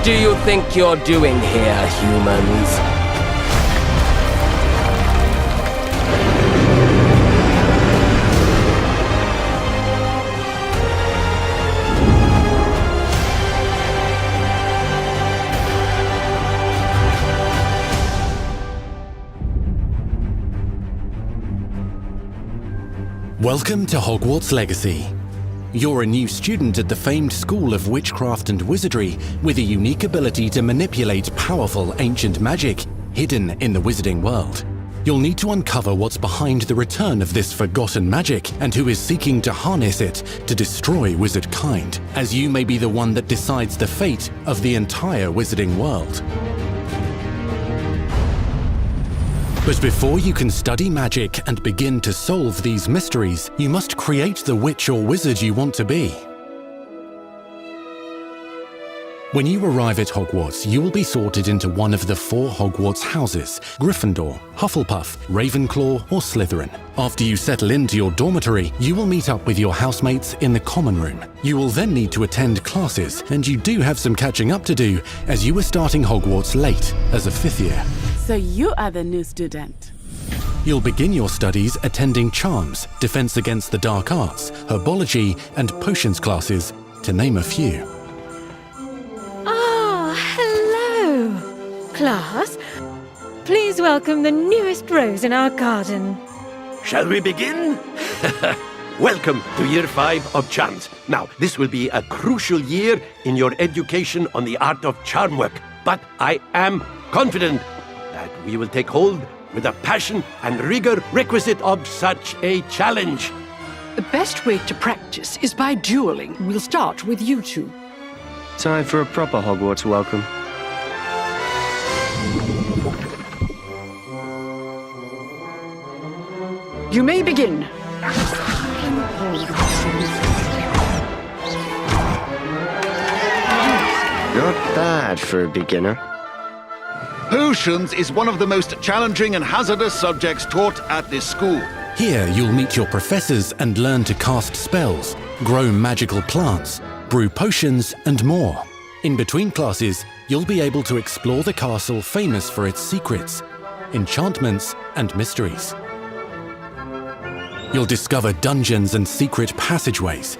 do you think you're doing here, humans? Welcome to Hogwarts Legacy. You're a new student at the famed School of Witchcraft and Wizardry with a unique ability to manipulate powerful ancient magic hidden in the wizarding world. You'll need to uncover what's behind the return of this forgotten magic and who is seeking to harness it to destroy wizard kind, as you may be the one that decides the fate of the entire wizarding world. But before you can study magic and begin to solve these mysteries, you must create the witch or wizard you want to be. When you arrive at Hogwarts, you will be sorted into one of the 4 Hogwarts houses: Gryffindor, Hufflepuff, Ravenclaw, or Slytherin. After you settle into your dormitory, you will meet up with your housemates in the common room. You will then need to attend classes, and you do have some catching up to do, as you are starting Hogwarts late as a 5th year. So you are the new student. You'll begin your studies attending Charms, Defense Against the Dark Arts, Herbology, and Potions classes, to name a few. Hello, class. Please welcome the newest rose in our garden. Shall we begin? Welcome to Year 5 of Charms. Now, this will be a crucial year in your education on the art of charm work, but I am confident that we will take hold with the passion and rigor requisite of such a challenge. The best way to practice is by dueling. We'll start with you two. Time for a proper Hogwarts welcome. You may begin. Not bad for a beginner. Potions is one of the most challenging and hazardous subjects taught at this school. Here, you'll meet your professors and learn to cast spells, grow magical plants, brew potions, and more. In between classes, you'll be able to explore the castle famous for its secrets, enchantments, and mysteries. You'll discover dungeons and secret passageways,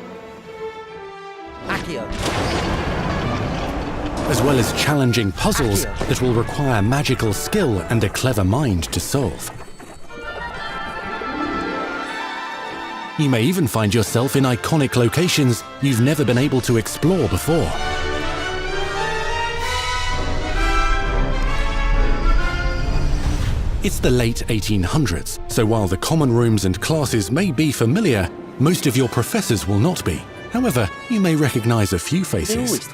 as well as challenging puzzles that will require magical skill and a clever mind to solve. You may even find yourself in iconic locations you've never been able to explore before. It's the late 1800s, so while the common rooms and classes may be familiar, most of your professors will not be. However, you may recognize a few faces.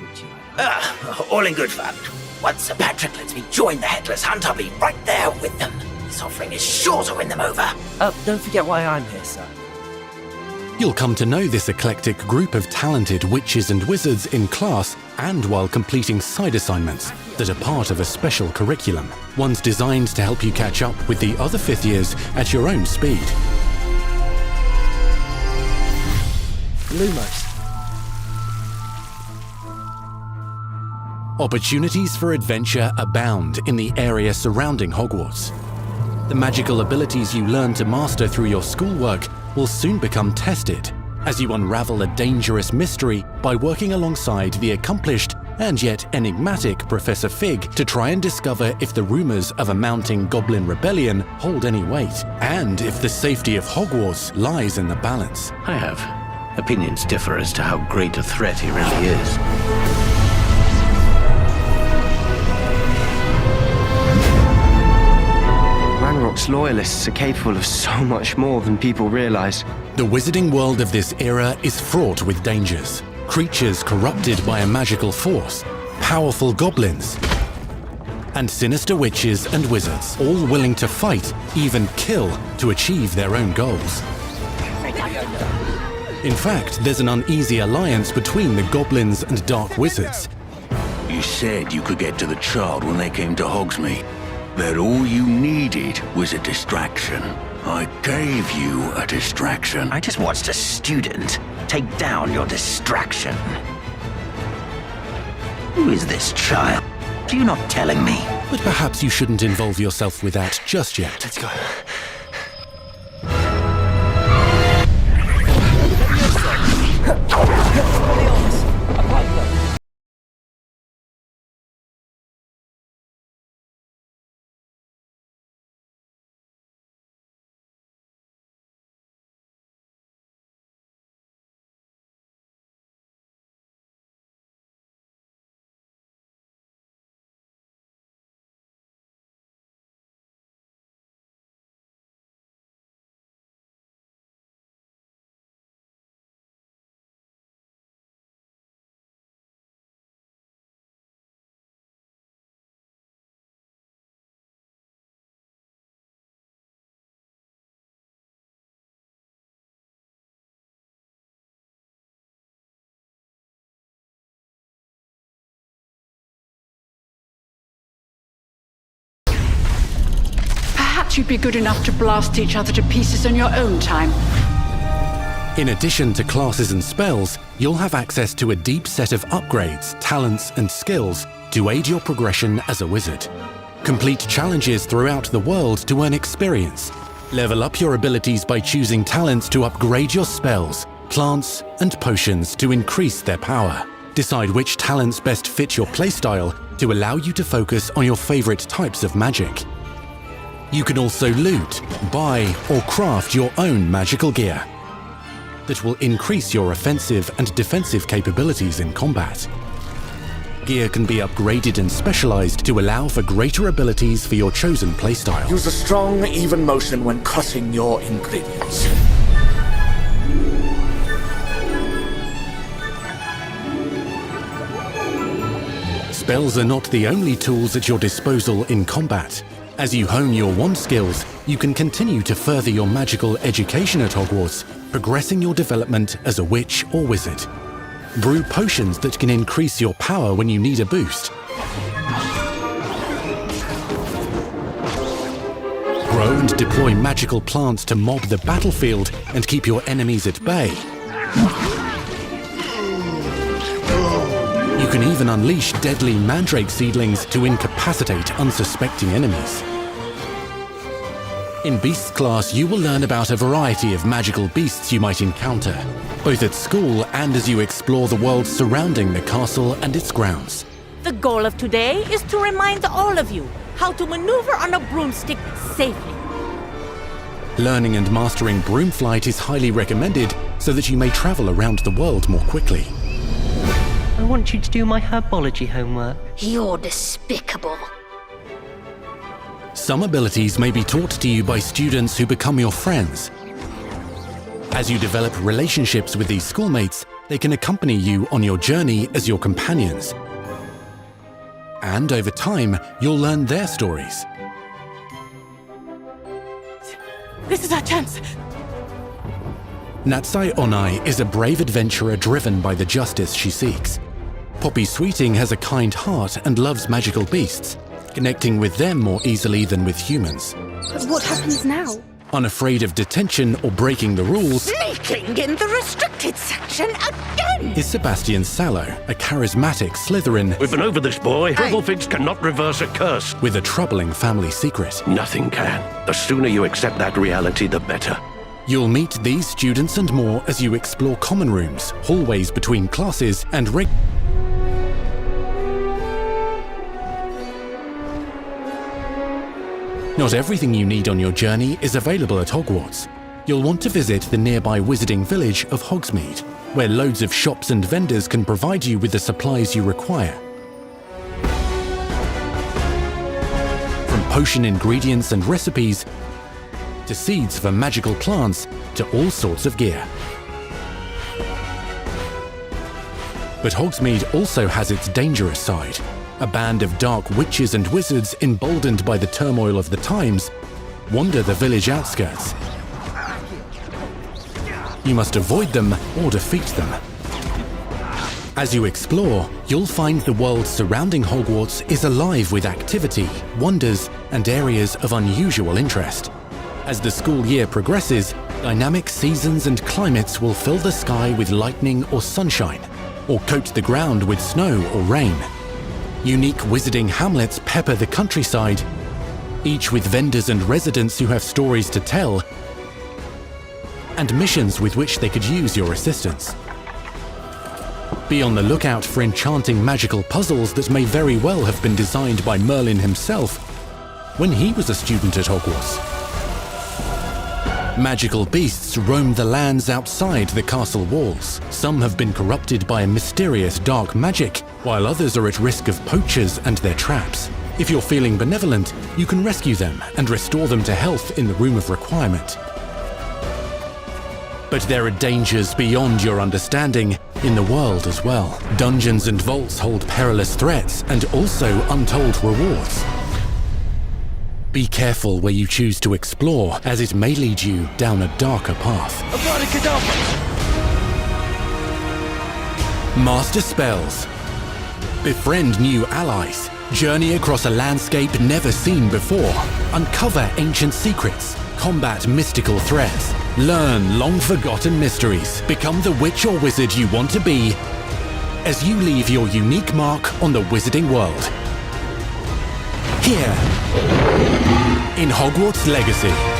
All in good fun. Once Sir Patrick lets me join the Headless Hunt, I'll be right there with them. This offering is sure to win them over. Don't forget why I'm here, sir. You'll come to know this eclectic group of talented witches and wizards in class and while completing side assignments that are part of a special curriculum, ones designed to help you catch up with the other 5th years at your own speed. Lumos. Opportunities for adventure abound in the area surrounding Hogwarts. The magical abilities you learn to master through your schoolwork will soon become tested as you unravel a dangerous mystery by working alongside the accomplished and yet enigmatic Professor Fig to try and discover if the rumors of a mounting goblin rebellion hold any weight, and if the safety of Hogwarts lies in the balance. I have. Opinions differ as to how great a threat he really is. Ranrock's loyalists are capable of so much more than people realize. The wizarding world of this era is fraught with dangers. Creatures corrupted by a magical force, powerful goblins, and sinister witches and wizards, all willing to fight, even kill, to achieve their own goals. In fact, there's an uneasy alliance between the goblins and dark wizards. You said you could get to the child when they came to Hogsmeade. That all you needed was a distraction. I gave you a distraction. I just watched a student take down your distraction. Who is this child? Are you not telling me? But perhaps you shouldn't involve yourself with that just yet. Let's go. Perhaps you'd be good enough to blast each other to pieces on your own time. In addition to classes and spells, you'll have access to a deep set of upgrades, talents, and skills to aid your progression as a wizard. Complete challenges throughout the world to earn experience. Level up your abilities by choosing talents to upgrade your spells, plants, and potions to increase their power. Decide which talents best fit your playstyle to allow you to focus on your favorite types of magic. You can also loot, buy, or craft your own magical gear that will increase your offensive and defensive capabilities in combat. Gear can be upgraded and specialized to allow for greater abilities for your chosen playstyle. Use a strong, even motion when cutting your ingredients. Spells are not the only tools at your disposal in combat. As you hone your wand skills, you can continue to further your magical education at Hogwarts, progressing your development as a witch or wizard. Brew potions that can increase your power when you need a boost. Grow and deploy magical plants to mob the battlefield and keep your enemies at bay. You can even unleash deadly mandrake seedlings to incapacitate unsuspecting enemies. In Beasts class, you will learn about a variety of magical beasts you might encounter, both at school and as you explore the world surrounding the castle and its grounds. The goal of today is to remind all of you how to maneuver on a broomstick safely. Learning and mastering broom flight is highly recommended so that you may travel around the world more quickly. I want you to do my herbology homework. You're despicable. Some abilities may be taught to you by students who become your friends. As you develop relationships with these schoolmates, they can accompany you on your journey as your companions. And over time, you'll learn their stories. This is our chance. Natsai Onai is a brave adventurer driven by the justice she seeks. Poppy Sweeting has a kind heart and loves magical beasts, connecting with them more easily than with humans. But what happens now? Unafraid of detention or breaking the rules, Sneaking in the restricted section again! is Sebastian Sallow, a charismatic Slytherin We've been over this, boy. Dribblefigs cannot reverse a curse. with a troubling family secret. Nothing can. The sooner you accept that reality, the better. You'll meet these students and more as you explore common rooms, hallways between classes, and Not everything you need on your journey is available at Hogwarts. You'll want to visit the nearby wizarding village of Hogsmeade, where loads of shops and vendors can provide you with the supplies you require. From potion ingredients and recipes, to seeds for magical plants, to all sorts of gear. But Hogsmeade also has its dangerous side. A band of dark witches and wizards emboldened by the turmoil of the times wander the village outskirts. You must avoid them or defeat them. As you explore, you'll find the world surrounding Hogwarts is alive with activity, wonders, and areas of unusual interest. As the school year progresses, dynamic seasons and climates will fill the sky with lightning or sunshine, or coat the ground with snow or rain. Unique wizarding hamlets pepper the countryside, each with vendors and residents who have stories to tell, and missions with which they could use your assistance. Be on the lookout for enchanting magical puzzles that may very well have been designed by Merlin himself when he was a student at Hogwarts. Magical beasts roam the lands outside the castle walls. Some have been corrupted by a mysterious dark magic, while others are at risk of poachers and their traps. If you're feeling benevolent, you can rescue them and restore them to health in the Room of Requirement. But there are dangers beyond your understanding in the world as well. Dungeons and vaults hold perilous threats and also untold rewards. Be careful where you choose to explore, as it may lead you down a darker path. Master spells. Befriend new allies. Journey across a landscape never seen before. Uncover ancient secrets. Combat mystical threats. Learn long-forgotten mysteries. Become the witch or wizard you want to be as you leave your unique mark on the wizarding world. Here in Hogwarts Legacy.